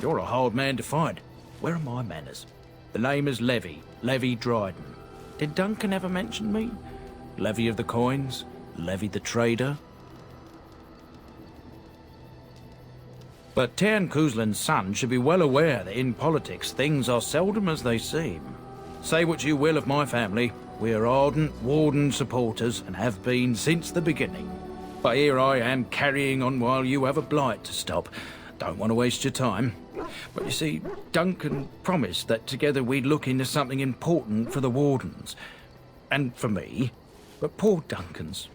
You're a hard man to find. Where are my manners? The name is Levy Dryden. Did Duncan ever mention me? Levy of the coins? Levy the trader? But Tairn Cousland's son should be well aware that in politics things are seldom as they seem. Say what you will of my family, we're ardent Warden supporters and have been since the beginning. But here I am carrying on while you have a blight to stop. Don't want to waste your time. But you see, Duncan promised that together we'd look into something important for the Wardens. And for me. But poor Duncan's...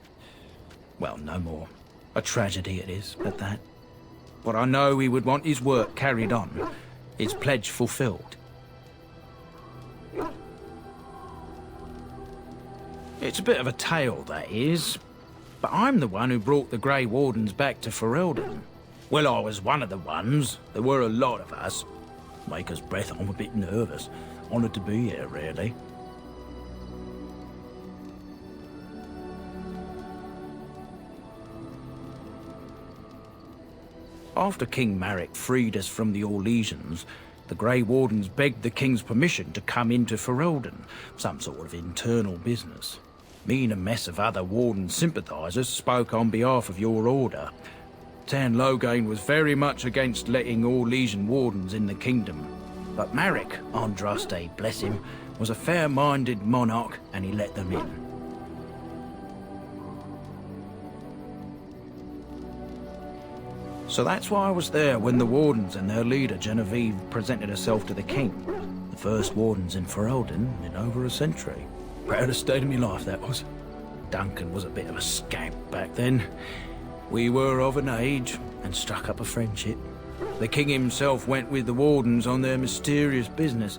well, no more. A tragedy it is, at that. But I know he would want his work carried on. His pledge fulfilled. It's a bit of a tale, that is. But I'm the one who brought the Grey Wardens back to Ferelden. Well, I was one of the ones. There were a lot of us. Maker's breath, I'm a bit nervous. Honoured to be here, really. After King Marek freed us from the Orlesians, the Grey Wardens begged the King's permission to come into Ferelden, some sort of internal business. Me and a mess of other Warden sympathisers spoke on behalf of your order. Tairn Loghain was very much against letting Orlesian Wardens in the kingdom. But Marek, Andraste, bless him, was a fair-minded monarch and he let them in. So that's why I was there when the Wardens and their leader, Genevieve, presented herself to the King. The first Wardens in Ferelden in over a century. Proudest day of my life, that was. Duncan was a bit of a scamp back then. We were of an age and struck up a friendship. The King himself went with the Wardens on their mysterious business.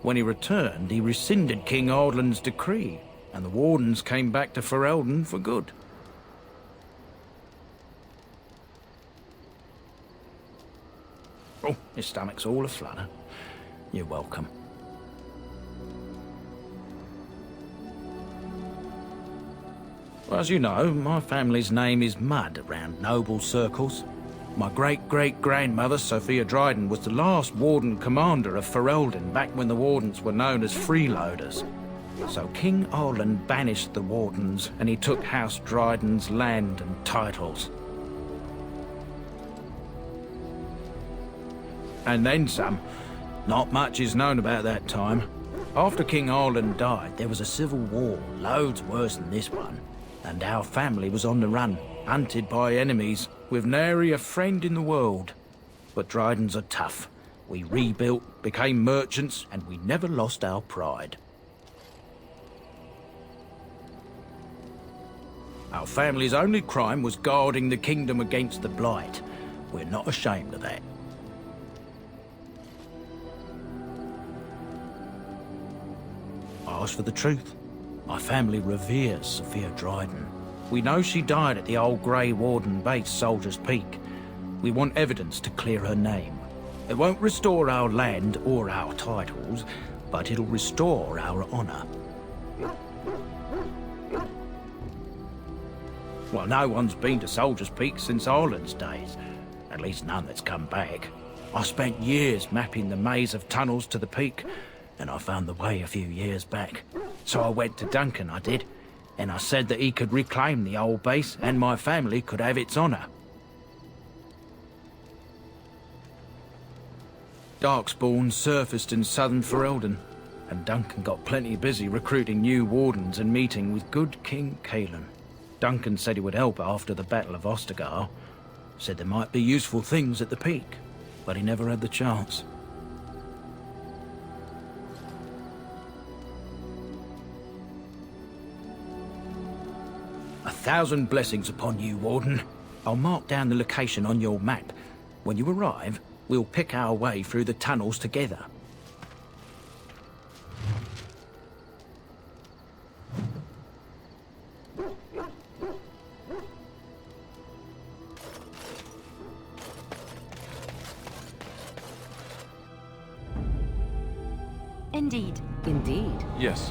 When he returned, he rescinded King Ardland's decree, and the Wardens came back to Ferelden for good. Oh, your stomach's all aflutter. You're welcome. Well, as you know, my family's name is Mud around noble circles. My great-great-grandmother, Sophia Dryden, was the last Warden commander of Ferelden back when the Wardens were known as freeloaders. So King Ardland banished the Wardens and he took House Dryden's land and titles. And then some. Not much is known about that time. After King Ardland died, there was a civil war, loads worse than this one. And our family was on the run, hunted by enemies, with nary a friend in the world. But Drydens are tough. We rebuilt, became merchants, and we never lost our pride. Our family's only crime was guarding the kingdom against the blight. We're not ashamed of that. Ask for the truth. My family reveres Sophia Dryden. We know she died at the old Grey Warden base, Soldier's Peak. We want evidence to clear her name. It won't restore our land or our titles, but it'll restore our honour. Well, no one's been to Soldier's Peak since Ardland's days. At least none that's come back. I spent years mapping the maze of tunnels to the peak, and I found the way a few years back. So I went to Duncan, I did, and I said that he could reclaim the old base and my family could have its honour. Darkspawn surfaced in southern Ferelden, and Duncan got plenty busy recruiting new Wardens and meeting with good King Cousland. Duncan said he would help after the Battle of Ostergar. Said there might be useful things at the peak, but he never had the chance. A thousand blessings upon you, Warden. I'll mark down the location on your map. When you arrive, we'll pick our way through the tunnels together. Indeed. Indeed. Yes.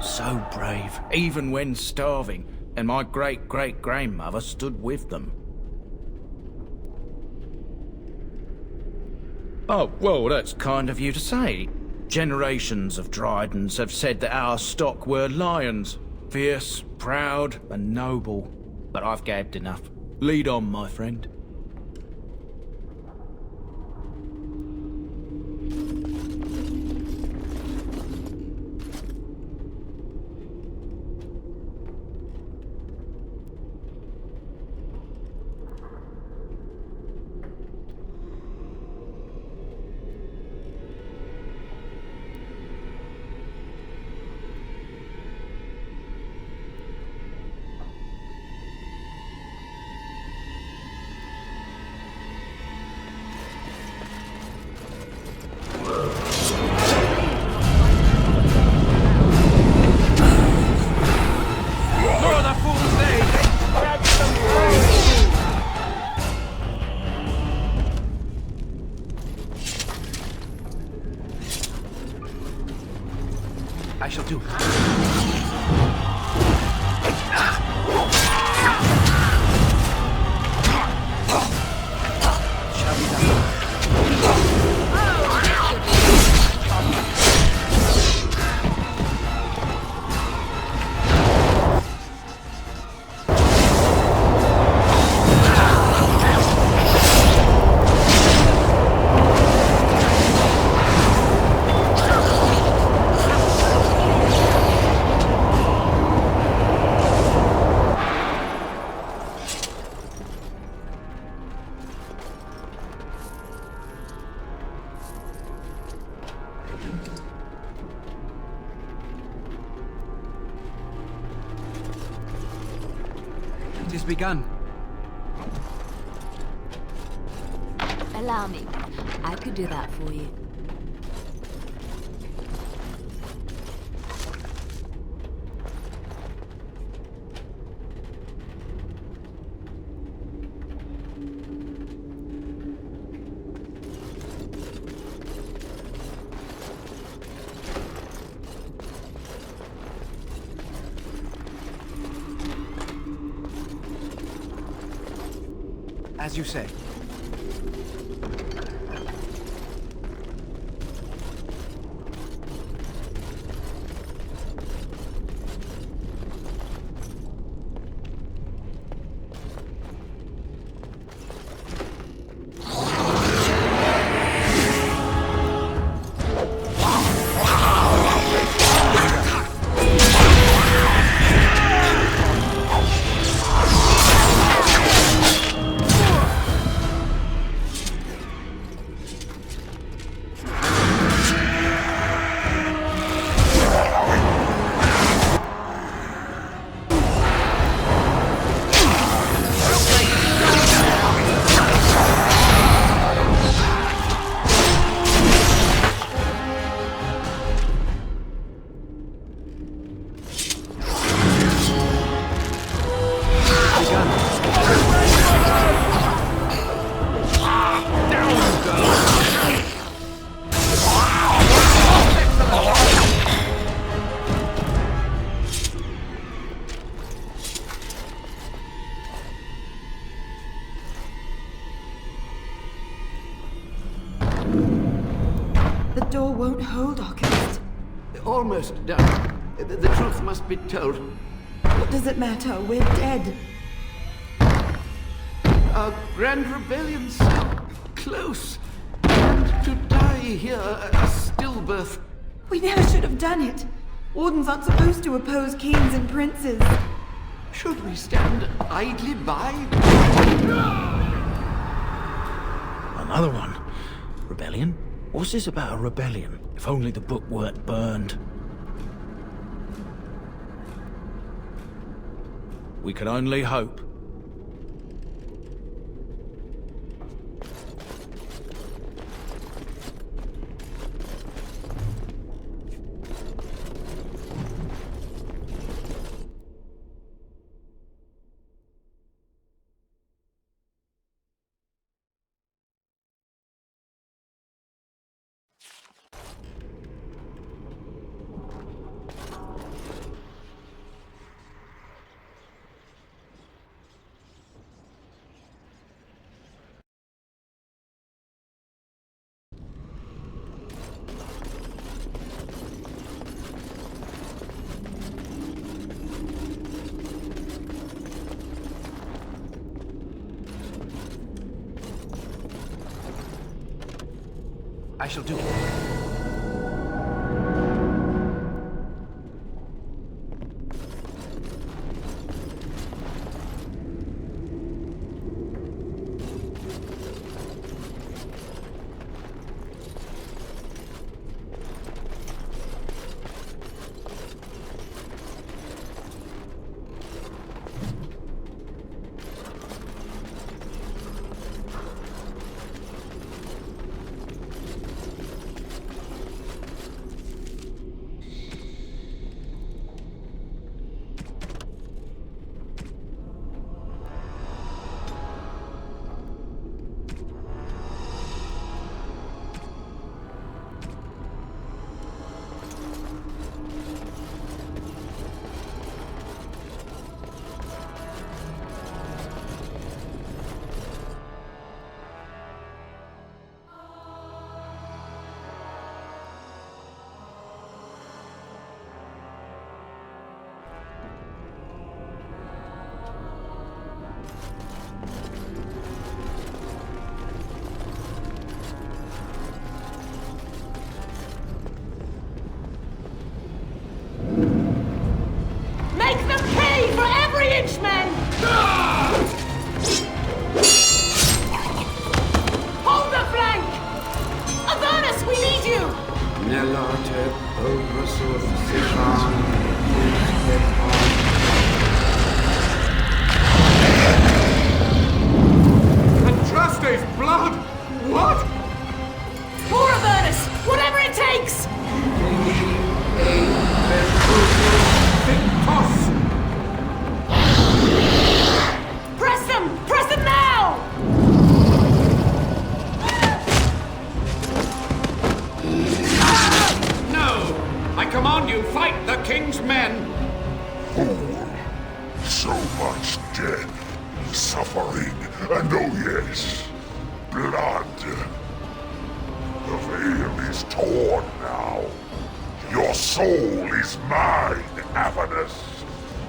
So brave, even when starving, and my great-great-grandmother stood with them. Oh, well, that's kind of you to say. Generations of Drydens have said that our stock were lions, fierce, proud, and noble. But I've gabbed enough. Lead on, my friend. I shall do. It has begun. Allow me. I could do that for you. As you say. The door won't hold, Alchemist. Almost done. The truth must be told. What does it matter? We're dead. Our grand rebellion's so close. And to die here, a stillbirth. We never should have done it. Wardens aren't supposed to oppose kings and princes. Should we stand idly by? Another one. Rebellion? What's this about a rebellion? If only the book weren't burned. We can only hope. I shall do it.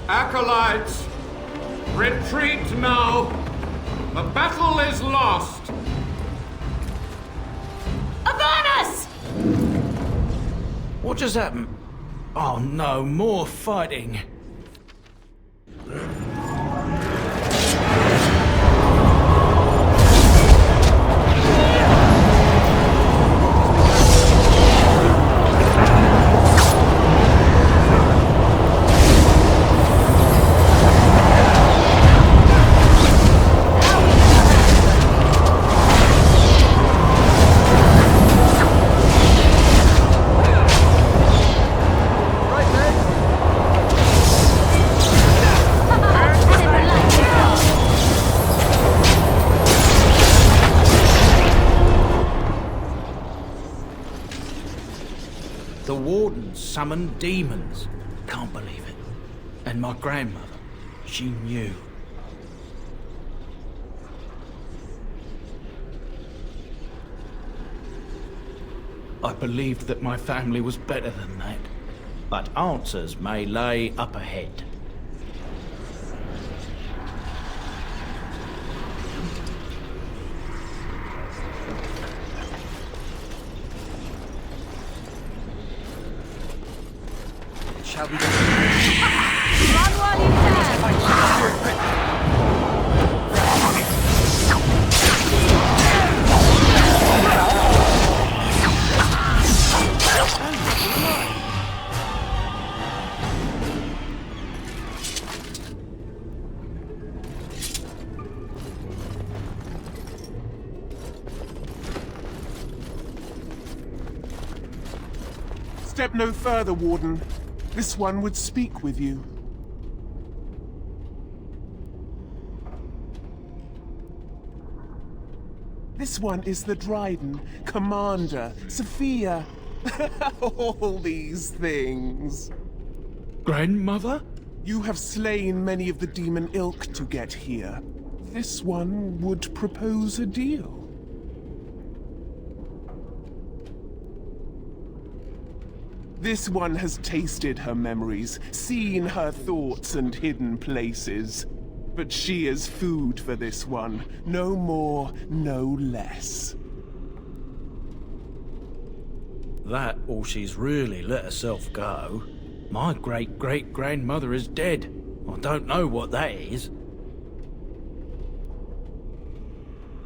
Acolytes, retreat now. The battle is lost. Avernus! What just happened? Oh no, more fighting. The Warden summoned demons. Can't believe it. And my grandmother, she knew. I believed that my family was better than that. But answers may lay up ahead. Shall we go? Run while you can! Step no further, Warden. This one would speak with you. This one is the Dryden, Commander, Sophia. All these things. Grandmother? You have slain many of the demon ilk to get here. This one would propose a deal. This one has tasted her memories, seen her thoughts and hidden places. But she is food for this one. No more, no less. That, or she's really let herself go. My great-great-grandmother is dead. I don't know what that is.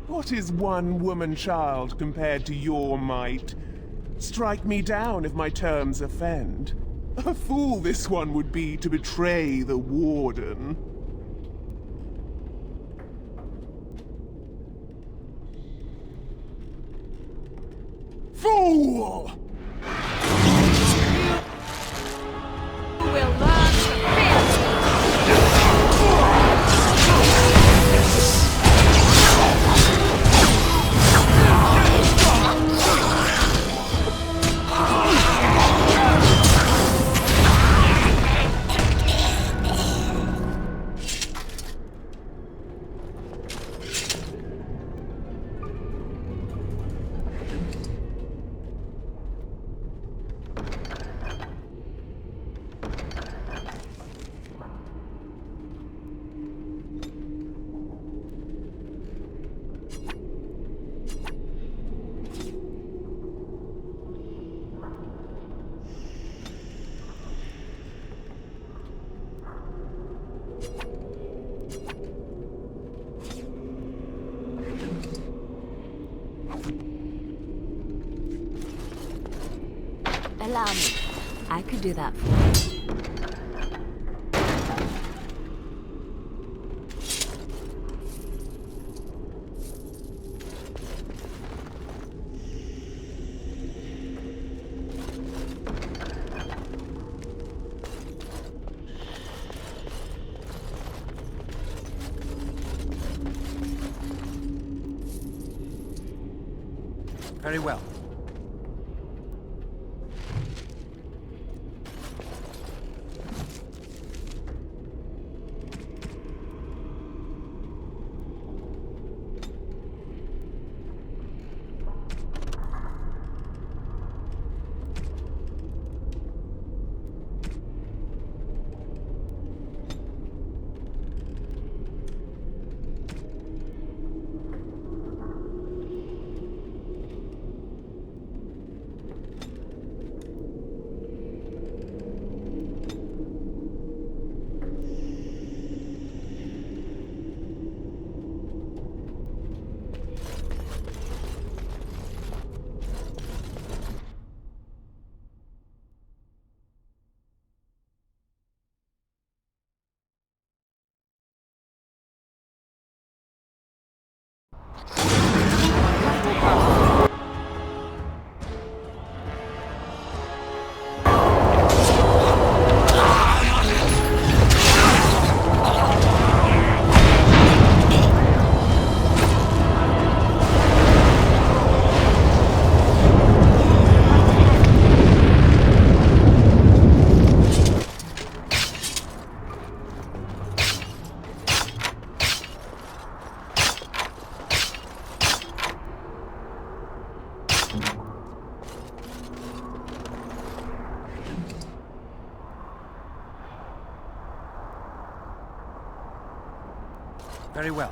What is one woman child compared to your might? Strike me down if my terms offend. A fool this one would be to betray the Warden. Fool! You will learn to fear Allow me. I could do that for you. Very well. Very well.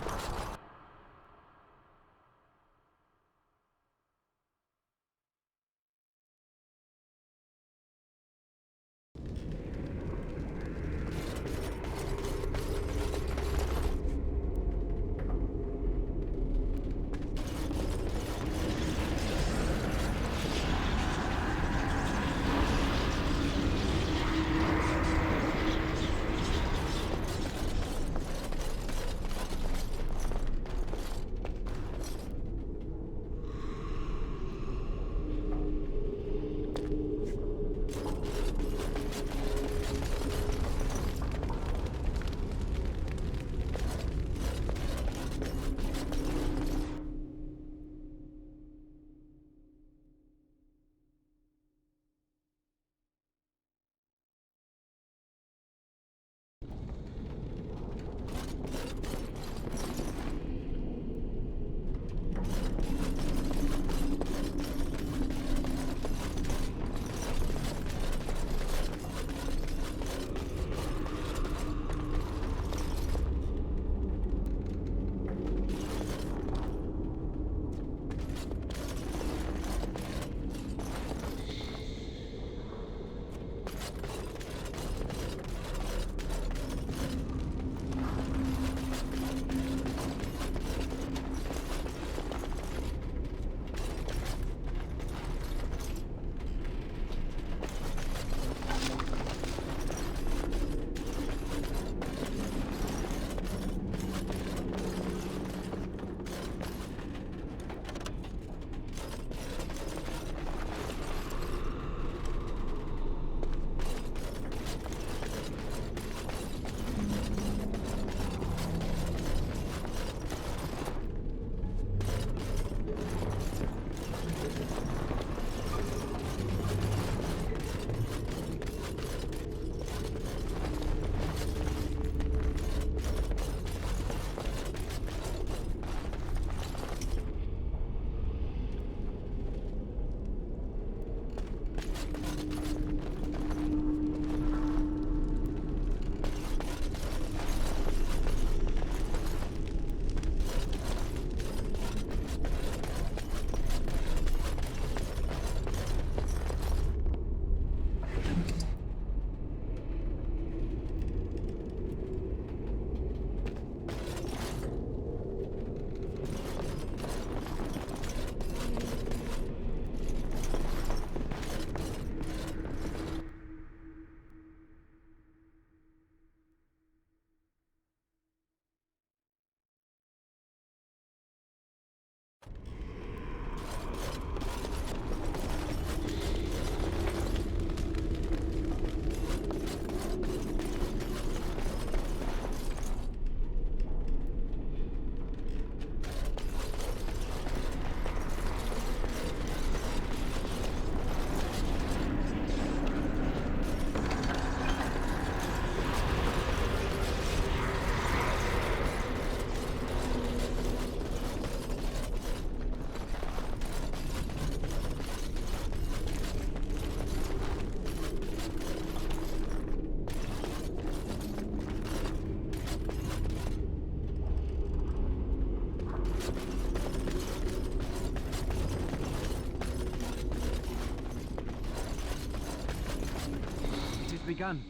begun.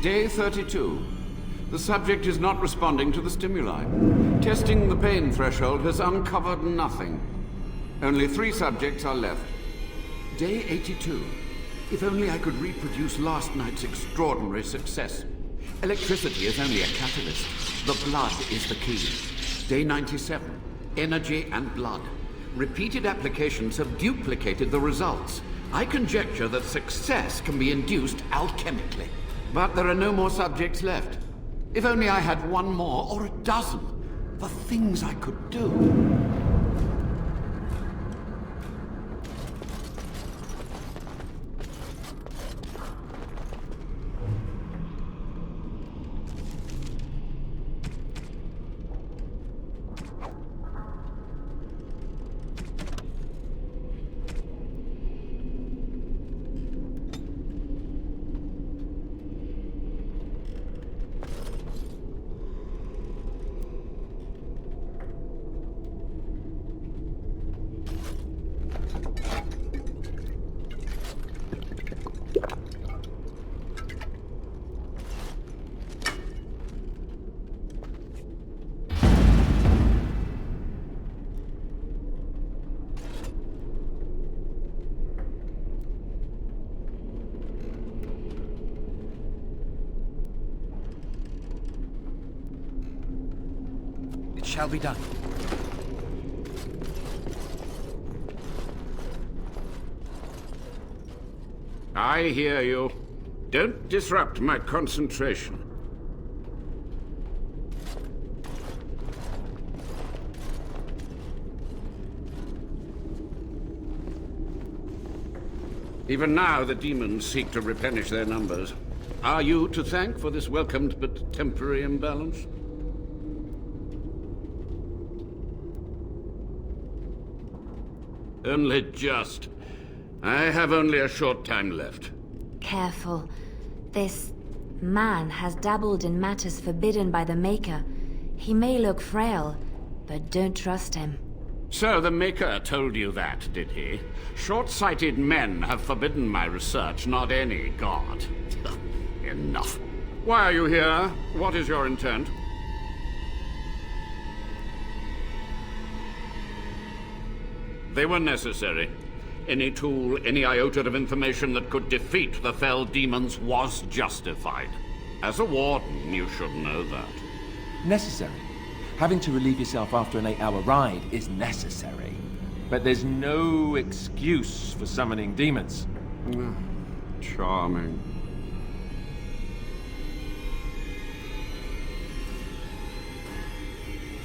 Day 32. The subject is not responding to the stimuli. Testing the pain threshold has uncovered nothing. Only 3 subjects are left. Day 82. If only I could reproduce last night's extraordinary success. Electricity is only a catalyst. The blood is the key. Day 97. Energy and blood. Repeated applications have duplicated the results. I conjecture that success can be induced alchemically. But there are no more subjects left. If only I had 1 more, or a dozen. The things I could do. Shall be done. I hear you. Don't disrupt my concentration. Even now, the demons seek to replenish their numbers. Are you to thank for this welcomed but temporary imbalance? Only just. I have only a short time left. Careful. This man has dabbled in matters forbidden by the Maker. He may look frail, but don't trust him. So the Maker told you that, did he? Short-sighted men have forbidden my research, not any god. Enough. Why are you here? What is your intent? They were necessary. Any tool, any iota of information that could defeat the fell demons was justified. As a warden, you should know that. Necessary. Having to relieve yourself after an 8-hour ride is necessary. But there's no excuse for summoning demons. Charming.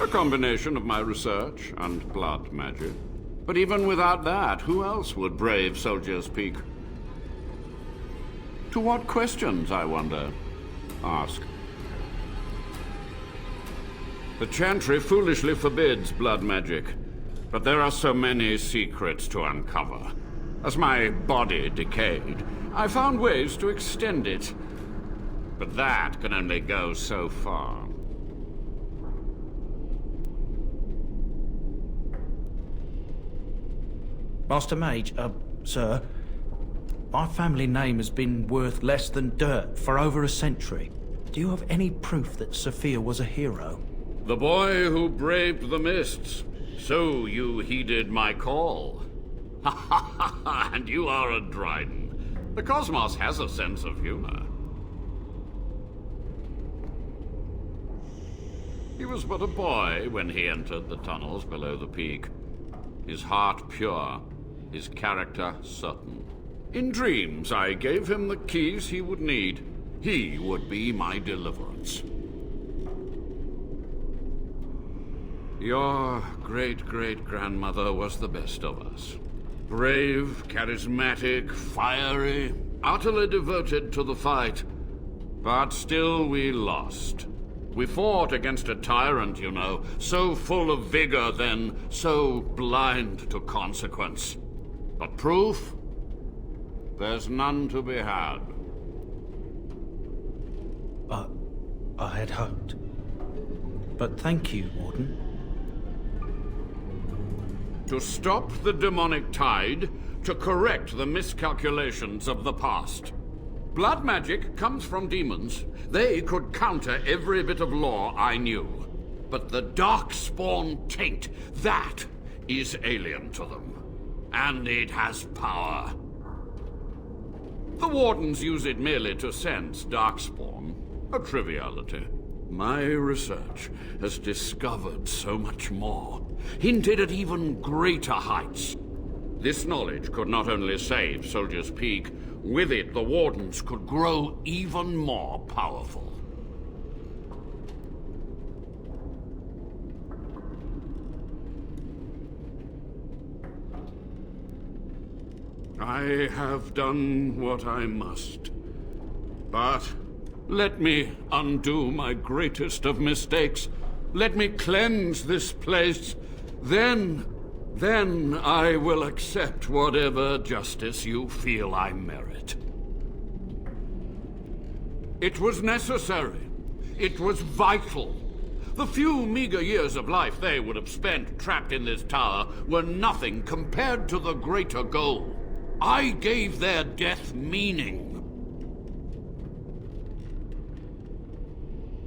A combination of my research and blood magic. But even without that, who else would brave Soldier's Peak? To what questions, I wonder? Ask. The Chantry foolishly forbids blood magic, but there are so many secrets to uncover. As my body decayed, I found ways to extend it. But that can only go so far. Master Mage, sir, my family name has been worth less than dirt for over a century. Do you have any proof that Sophia was a hero? The boy who braved the mists. So you heeded my call. Ha ha ha ha, and you are a Dryden. The cosmos has a sense of humor. He was but a boy when he entered the tunnels below the peak. His heart pure, his character certain. In dreams, I gave him the keys he would need. He would be my deliverance. Your great-great-grandmother was the best of us. Brave, charismatic, fiery, utterly devoted to the fight. But still we lost. We fought against a tyrant, you know, so full of vigor then, so blind to consequence. But proof? There's none to be had. I had hoped. But thank you, Warden. To stop the demonic tide, to correct the miscalculations of the past. Blood magic comes from demons. They could counter every bit of law I knew. But the darkspawn taint, that is alien to them. And it has power. The Wardens use it merely to sense darkspawn. A triviality. My research has discovered so much more, hinted at even greater heights. This knowledge could not only save Soldier's Peak, with it the Wardens could grow even more powerful. I have done what I must, but let me undo my greatest of mistakes. Let me cleanse this place. Then I will accept whatever justice you feel I merit. It was necessary. It was vital. The few meager years of life they would have spent trapped in this tower were nothing compared to the greater goal. I gave their death meaning.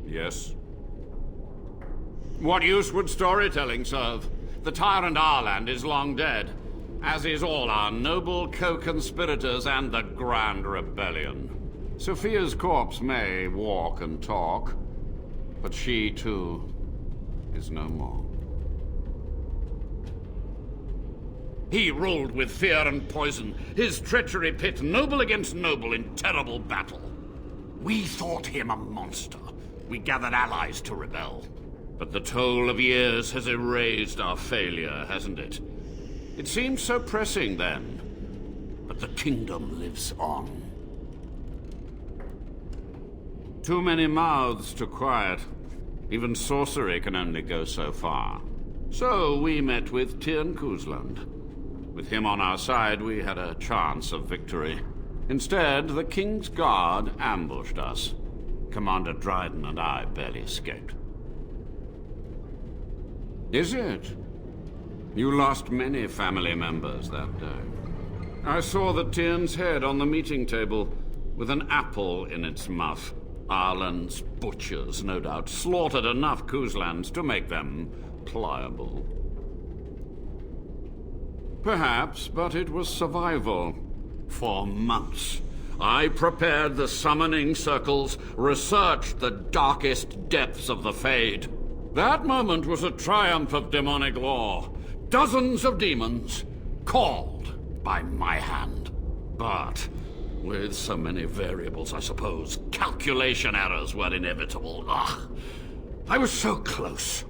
Yes? What use would storytelling serve? The tyrant Arland is long dead, as is all our noble co-conspirators and the Grand Rebellion. Sophia's corpse may walk and talk, but she, too, is no more. He ruled with fear and poison, his treachery pit noble against noble in terrible battle. We thought him a monster. We gathered allies to rebel. But the toll of years has erased our failure, hasn't it? It seemed so pressing then, but the kingdom lives on. Too many mouths to quiet. Even sorcery can only go so far. So we met with Cousland. With him on our side, we had a chance of victory. Instead, the King's Guard ambushed us. Commander Dryden and I barely escaped. Is it? You lost many family members that day. I saw the Tyrn's head on the meeting table, with an apple in its mouth. Arland's butchers, no doubt, slaughtered enough Couslands to make them pliable. Perhaps, but it was survival. For months, I prepared the summoning circles, researched the darkest depths of the Fade. That moment was a triumph of demonic law. Dozens of demons, called by my hand. But with so many variables, I suppose, calculation errors were inevitable. Ugh, I was so close.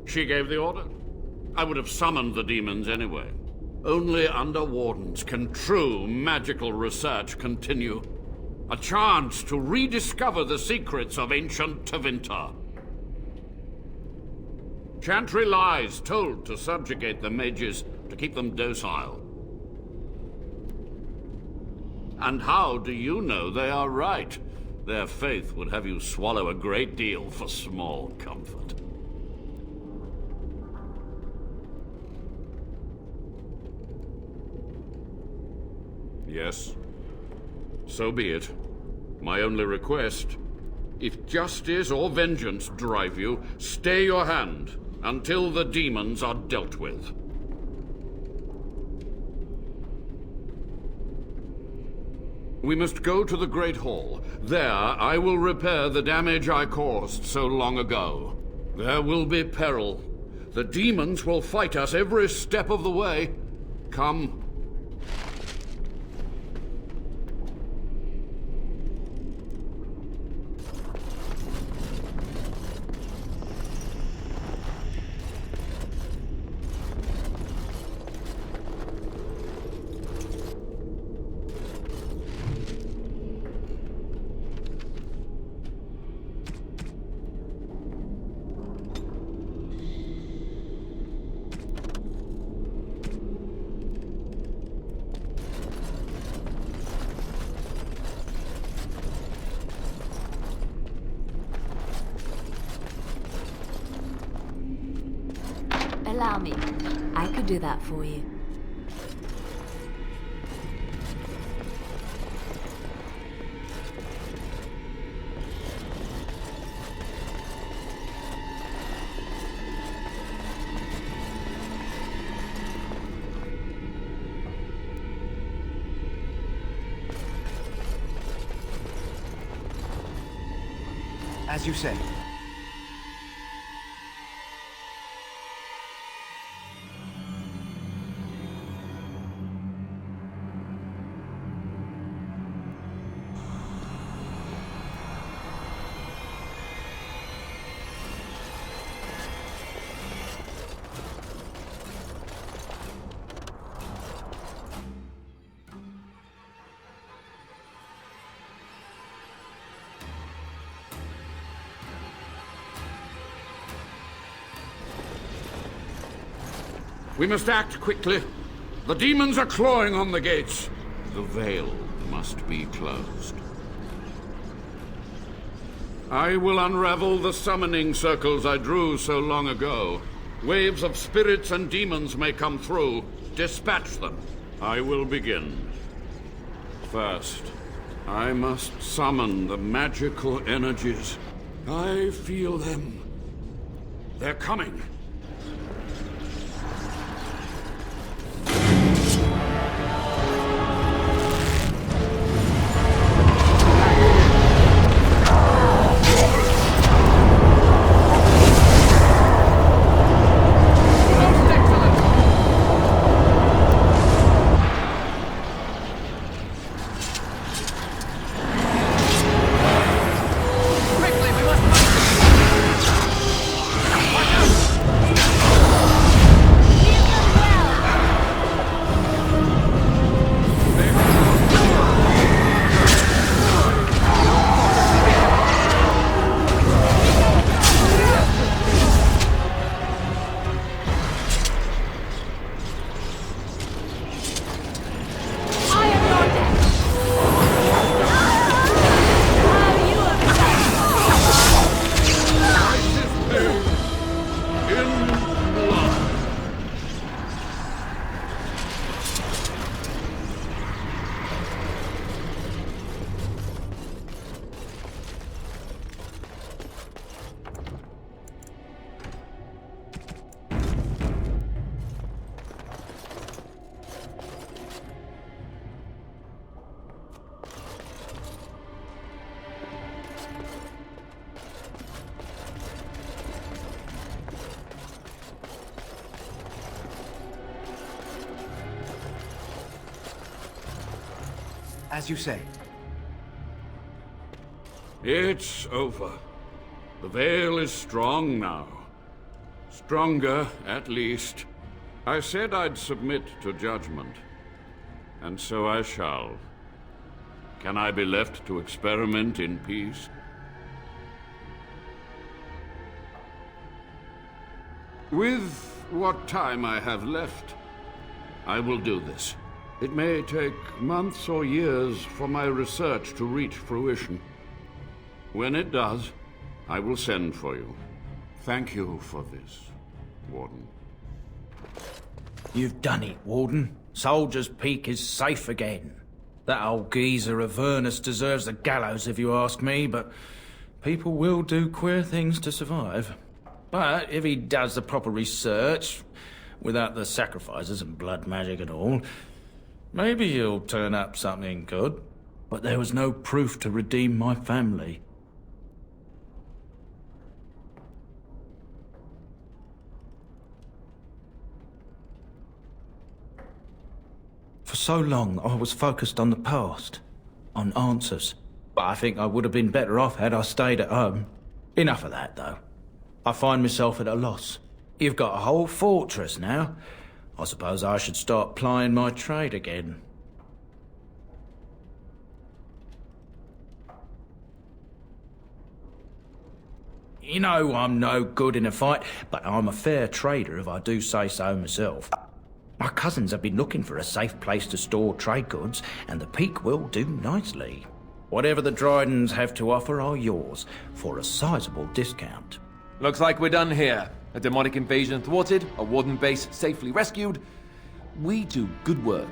She gave the order. I would have summoned the demons anyway. Only under Wardens can true magical research continue. A chance to rediscover the secrets of ancient Tevinter. Chantry lies told to subjugate the mages, to keep them docile. And how do you know they are right? Their faith would have you swallow a great deal for small comfort. Yes, so be it. My only request If justice or vengeance drive you, stay your hand until the demons are dealt with. We must go to the Great Hall. There, I will repair the damage I caused so long ago. There will be peril. The demons will fight us every step of the way. Come. Allow me. I could do that for you. As you say. We must act quickly. The demons are clawing on the gates. The veil must be closed. I will unravel the summoning circles I drew so long ago. Waves of spirits and demons may come through. Dispatch them. I will begin. First, I must summon the magical energies. I feel them. They're coming. As you say. It's over. The veil is strong now. Stronger, at least. I said I'd submit to judgment. And so I shall. Can I be left to experiment in peace? With what time I have left, I will do this. It may take months or years for my research to reach fruition. When it does, I will send for you. Thank you for this, Warden. You've done it, Warden. Soldier's Peak is safe again. That old geezer of Avernus deserves the gallows if you ask me, but People will do queer things to survive. But if he does the proper research, without the sacrifices and blood magic and all, maybe he'll turn up something good. But there was no proof to redeem my family. For so long, I was focused on the past, on answers. But I think I would have been better off had I stayed at home. Enough of that, though. I find myself at a loss. You've got a whole fortress now. I suppose I should start plying my trade again. You know I'm no good in a fight, but I'm a fair trader if I do say so myself. My cousins have been looking for a safe place to store trade goods, and the Peak will do nicely. Whatever the Drydens have to offer are yours, for a sizable discount. Looks like we're done here. A demonic invasion thwarted, a Warden base safely rescued. We do good work.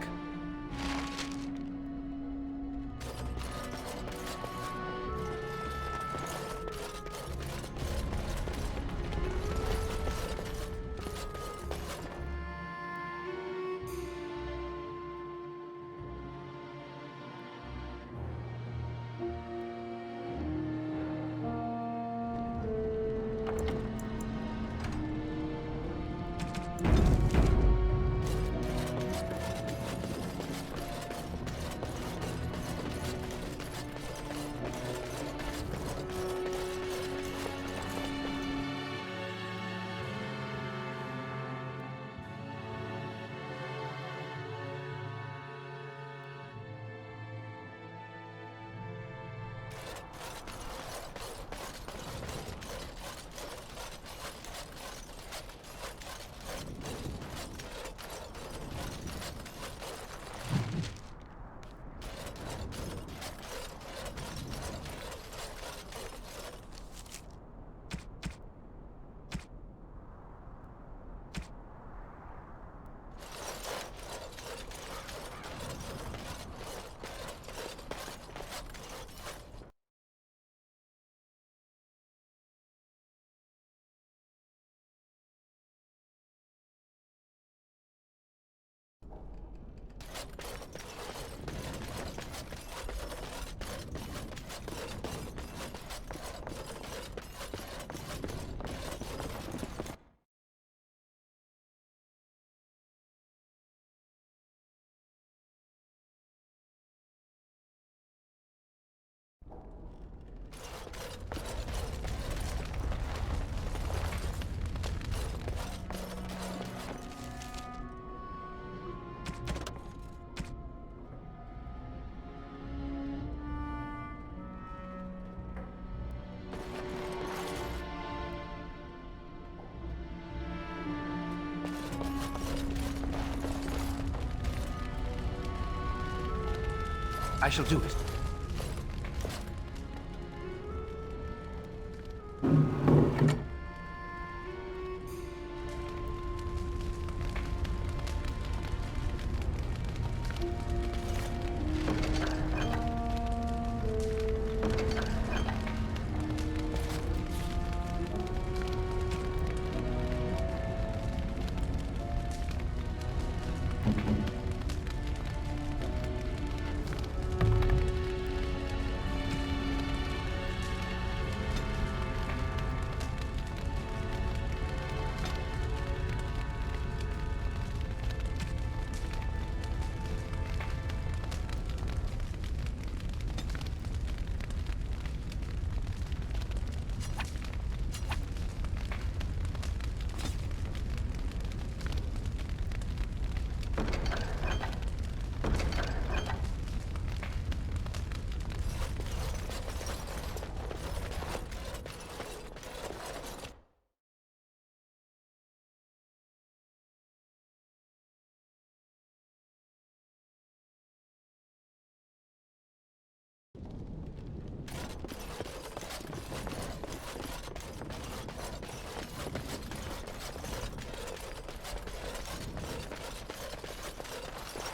I shall do it.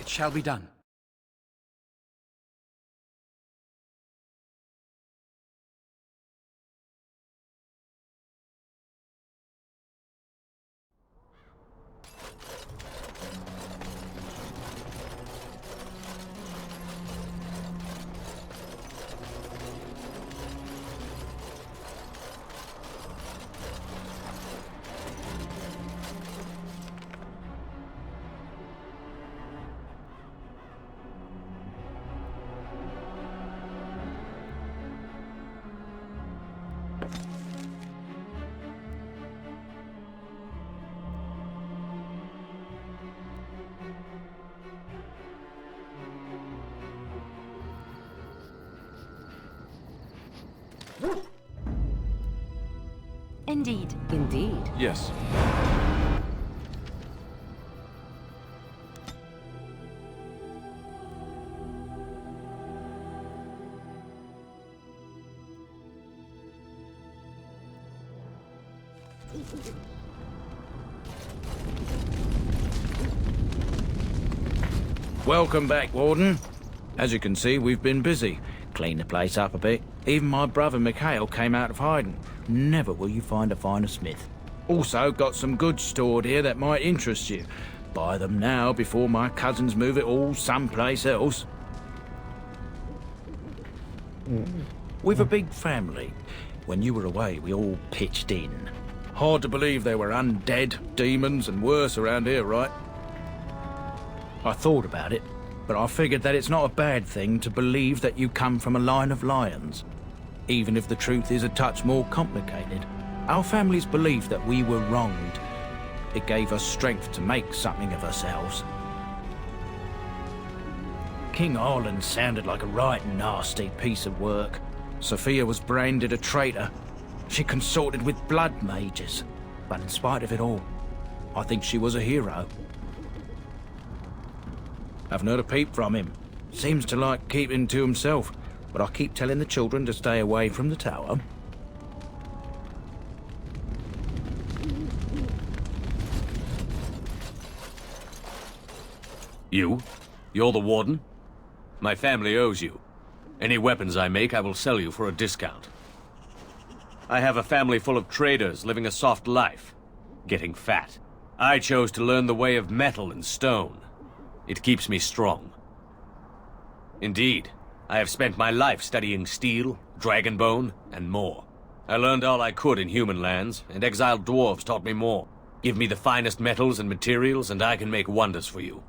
It shall be done. Yes. Welcome back, Warden. As you can see, we've been busy. Cleaned the place up a bit. Even my brother Mikhail came out of hiding. Never will you find a finer smith. Also, got some goods stored here that might interest you. Buy them now before my cousins move it all someplace else. We've a big family. When you were away, we all pitched in. Hard to believe there were undead, demons, and worse around here, right? I thought about it, but I figured that it's not a bad thing to believe that you come from a line of lions. Even if the truth is a touch more complicated. Our families believed that we were wronged. It gave us strength to make something of ourselves. King Arlen sounded like a right nasty piece of work. Sophia was branded a traitor. She consorted with blood mages. But in spite of it all, I think she was a hero. Haven't heard a peep from him. Seems to like keeping to himself, but I keep telling the children to stay away from the tower. You? You're the Warden? My family owes you. Any weapons I make, I will sell you for a discount. I have a family full of traders living a soft life, getting fat. I chose to learn the way of metal and stone. It keeps me strong. Indeed, I have spent my life studying steel, dragonbone, and more. I learned all I could in human lands, and exiled dwarves taught me more. Give me the finest metals and materials, and I can make wonders for you.